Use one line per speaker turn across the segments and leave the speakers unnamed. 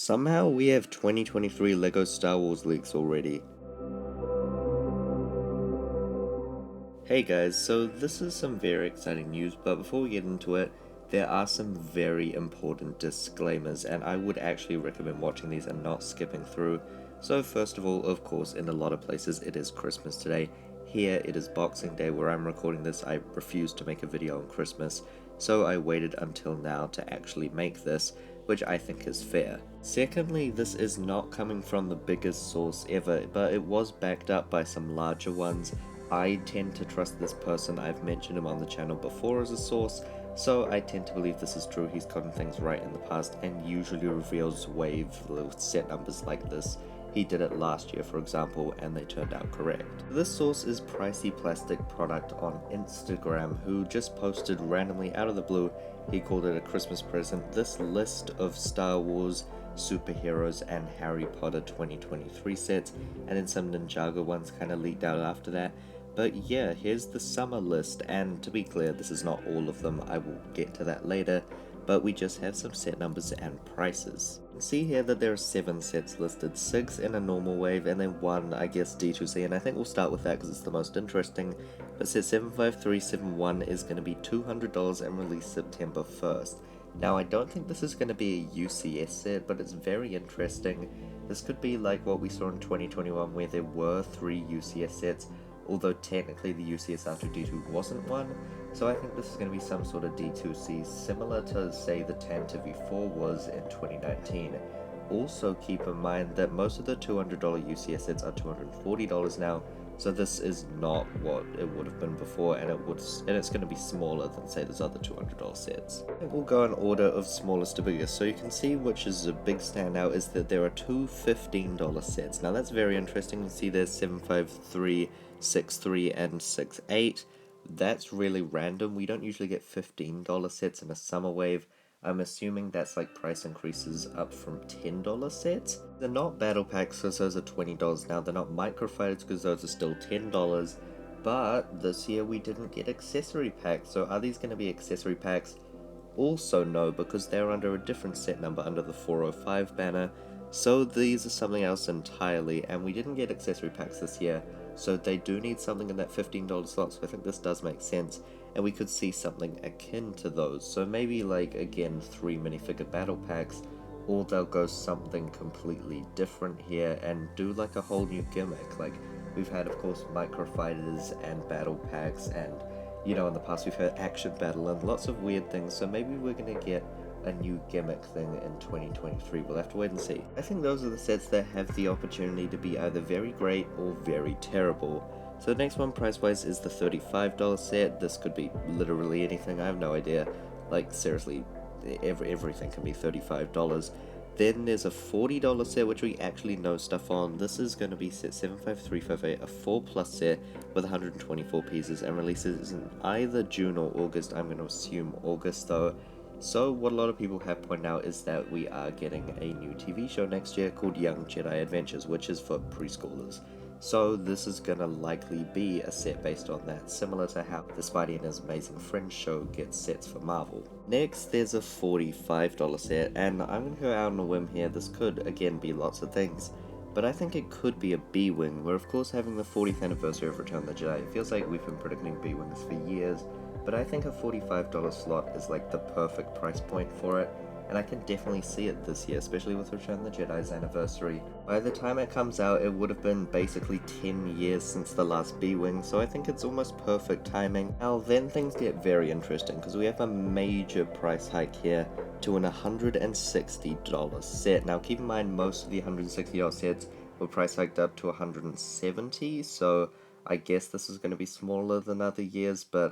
Somehow we have 2023 LEGO Star Wars leaks already. Hey guys, so this is some very exciting news, but before we get into it, there are some very important disclaimers, and I would actually recommend watching these and not skipping through. So first of all, of course, in a lot of places it is Christmas today. Here it is Boxing Day where I'm recording this. I refused to make a video on Christmas, so I waited until now to actually make this, which I think is fair. Secondly, this is not coming from the biggest source ever, but it was backed up by some larger ones. I tend to trust this person. I've mentioned him on the channel before as a source, so I tend to believe this is true. He's gotten things right in the past and usually reveals wave set numbers like this. He did it last year, for example, and they turned out correct. This source is Pricey Plastic Product on Instagram, who just posted randomly out of the blue. He called it a Christmas present, this list of Star Wars, superheroes, and Harry Potter 2023 sets, and then some Ninjago ones kind of leaked out after that. But yeah, here's the summer list, and to be clear, this is not all of them. I will get to that later, but we just have some set numbers and prices. You can see here that there are 7 sets listed, 6 in a normal wave, and then 1, I guess, D2C, and I think we'll start with that because it's the most interesting. But set 75371 is going to be $200 and released September 1st. Now, I don't think this is going to be a UCS set, but it's very interesting. This could be like what we saw in 2021 where there were 3 UCS sets, although technically the UCS R2-D2 wasn't one. So I think this is going to be some sort of D2C similar to, say, the Tantive V4 was in 2019. Also keep in mind that most of the $200 UCS sets are $240 now, so this is not what it would have been before, and it's going to be smaller than, say, those other $200 sets. I think we'll go in order of smallest to biggest, so you can see which is a big standout is that there are 2 $15 sets. Now that's very interesting. You see there's 753, 63, and 68. That's really random. We don't usually get $15 sets in a summer wave. I'm assuming that's like price increases up from $10 sets. They're not battle packs because those are $20 now. They're not microfighters because those are still $10. But this year we didn't get accessory packs. So are these going to be accessory packs? Also no, because they're under a different set number under the 405 banner. So these are something else entirely, and we didn't get accessory packs this year. So they do need something in that $15 slot, so I think this does make sense, and we could see something akin to those. So maybe like, again, 3 minifigure battle packs, or they'll go something completely different here and do like a whole new gimmick. Like, we've had, of course, microfighters and battle packs, and, you know, in the past we've had action battle and lots of weird things, so maybe we're gonna get a new gimmick thing in 2023. We'll have to wait and see. I think those are the sets that have the opportunity to be either very great or very terrible. So the next one price wise is the $35 set. This could be literally anything, I have no idea. Like, seriously, everything can be $35. Then there's a $40 set which we actually know stuff on. This is going to be set 75358, a 4+ set with 124 pieces, and releases in either June or August. I'm going to assume August though. So what a lot of people have pointed out is that we are getting a new TV show next year called Young Jedi Adventures, which is for preschoolers. So this is gonna likely be a set based on that, similar to how the Spidey and His Amazing Friends show gets sets for Marvel. Next, there's a $45 set, and I'm gonna go out on a whim here. This could, again, be lots of things, but I think it could be a B-Wing. We're of course having the 40th anniversary of Return of the Jedi. It feels like we've been predicting B-Wings for years, but I think a $45 slot is like the perfect price point for it, and I can definitely see it this year, especially with Return of the Jedi's anniversary. By the time it comes out, it would have been basically 10 years since the last B-Wing, so I think it's almost perfect timing. Now then things get very interesting, because we have a major price hike here to an $160 set. Now keep in mind, most of the $160 sets were price hiked up to $170, so I guess this is going to be smaller than other years, but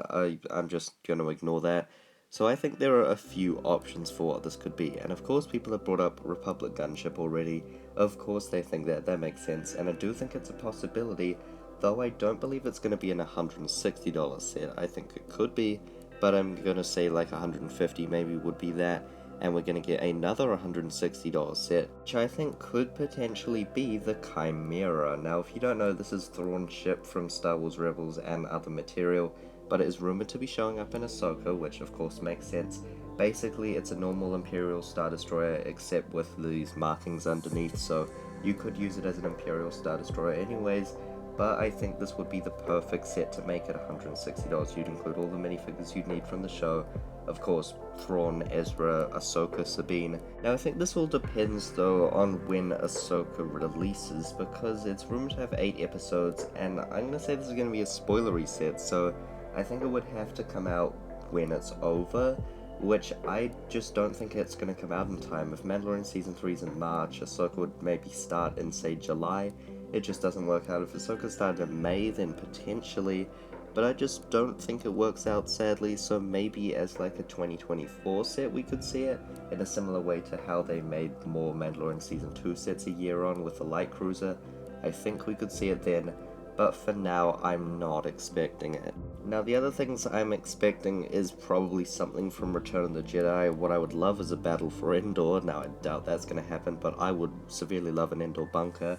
I'm just going to ignore that. So I think there are a few options for what this could be, and of course people have brought up Republic Gunship already. Of course they think that makes sense, and I do think it's a possibility, though I don't believe it's going to be an $160 set. I think it could be, but I'm going to say like $150 maybe would be that, and we're going to get another $160 set, which I think could potentially be the Chimera. Now if you don't know, this is Thrawn's ship from Star Wars Rebels and other material, but it is rumored to be showing up in Ahsoka, which of course makes sense. Basically, it's a normal Imperial Star Destroyer except with these markings underneath, so you could use it as an Imperial Star Destroyer anyways, but I think this would be the perfect set to make it $160. You'd include all the minifigures you'd need from the show, of course, Thrawn, Ezra, Ahsoka, Sabine. Now I think this all depends though on when Ahsoka releases, because it's rumored to have 8 episodes, and I'm gonna say this is gonna be a spoilery set, so I think it would have to come out when it's over, which I just don't think it's going to come out in time. If Mandalorian Season 3 is in March, Ahsoka would maybe start in, say, July. It just doesn't work out. If Ahsoka started in May, then potentially, but I just don't think it works out, sadly, so maybe as like a 2024 set we could see it, in a similar way to how they made more Mandalorian Season 2 sets a year on with the Light Cruiser. I think we could see it then, but for now, I'm not expecting it. Now, the other things I'm expecting is probably something from Return of the Jedi. What I would love is a battle for Endor. Now, I doubt that's going to happen, but I would severely love an Endor bunker.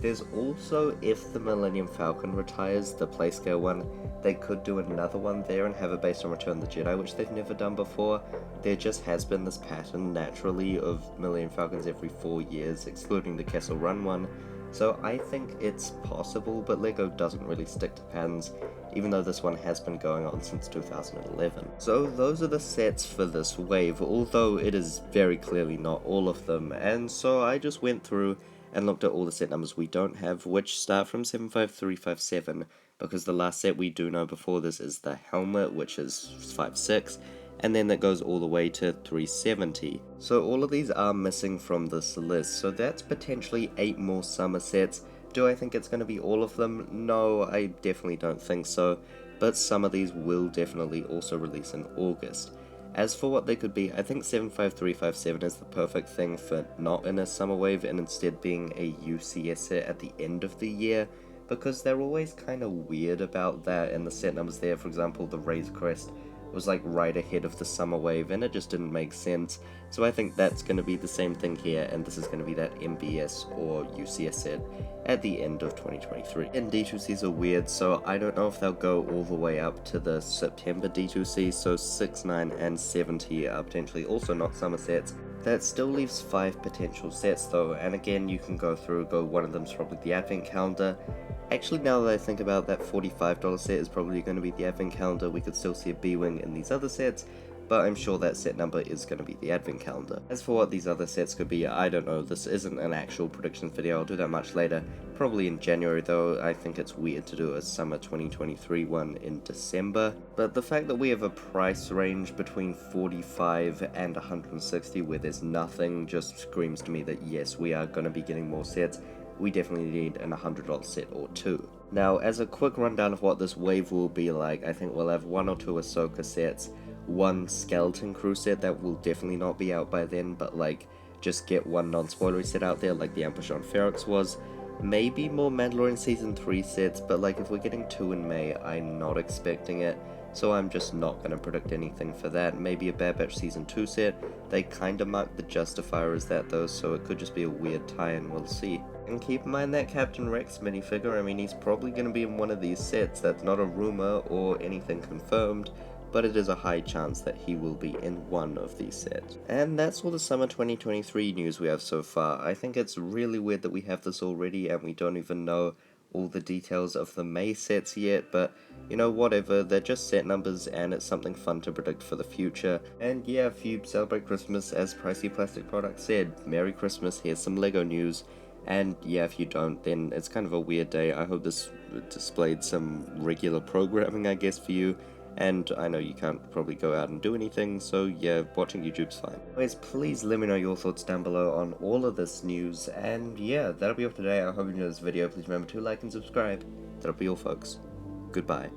There's also, if the Millennium Falcon retires, the Playscale one, they could do another one there and have it based on Return of the Jedi, which they've never done before. There just has been this pattern, naturally, of Millennium Falcons every 4 years, excluding the Kessel Run one. So I think it's possible, but LEGO doesn't really stick to patterns, even though this one has been going on since 2011. So those are the sets for this wave, although it is very clearly not all of them, and so I just went through and looked at all the set numbers we don't have, which start from 75357, because the last set we do know before this is the helmet, which is 56, and then that goes all the way to 370. So all of these are missing from this list, so that's potentially 8 more summer sets. Do I think it's going to be all of them? No, I definitely don't think so, but some of these will definitely also release in August. As for what they could be, I think 75357 is the perfect thing for not in a summer wave and instead being a UCS set at the end of the year, because they're always kind of weird about that, and the set numbers there, for example, the Razor Crest was like right ahead of the summer wave, and it just didn't make sense. So I think that's going to be the same thing here, and this is going to be that MBS or UCS set at the end of 2023. And D2Cs are weird, so I don't know if they'll go all the way up to the September D2C, so 6, 9, and 70 are potentially also not summer sets. That still leaves 5 potential sets though, and again you can go one of them's probably the Advent Calendar. Actually, now that I think about that, $45 set is probably going to be the Advent Calendar. We could still see a B-Wing in these other sets, but I'm sure that set number is going to be the Advent Calendar. As for what these other sets could be, I don't know. This isn't an actual prediction video. I'll do that much later. Probably in January though. I think it's weird to do a summer 2023 one in December. But the fact that we have a price range between 45 and 160 where there's nothing just screams to me that yes, we are going to be getting more sets. We definitely need an $100 set or 2. Now, as a quick rundown of what this wave will be like, I think we'll have 1 or 2 Ahsoka sets, 1 Skeleton Crew set that will definitely not be out by then, but like, just get 1 non-spoilery set out there like the Ambush on Ferox was. Maybe more Mandalorian Season 3 sets, but like if we're getting 2 in May, I'm not expecting it. So I'm just not going to predict anything for that. Maybe a Bad Batch Season 2 set. They kinda marked the Justifier as that though, so it could just be a weird tie-in, we'll see. And keep in mind that Captain Rex minifigure, I mean he's probably going to be in one of these sets. That's not a rumor or anything confirmed, but it is a high chance that he will be in one of these sets. And that's all the summer 2023 news we have so far. I think it's really weird that we have this already and we don't even know all the details of the May sets yet, but you know, whatever, they're just set numbers and it's something fun to predict for the future. And yeah, if you celebrate Christmas, as Pricey Plastic Products said, Merry Christmas, here's some LEGO news. And yeah, if you don't, then it's kind of a weird day. I hope this displayed some regular programming, I guess, for you. And I know you can't probably go out and do anything, so yeah, watching YouTube's fine. Anyways, please let me know your thoughts down below on all of this news, and yeah, that'll be all for today. I hope you enjoyed this video. Please remember to like and subscribe. That'll be all, folks. Goodbye.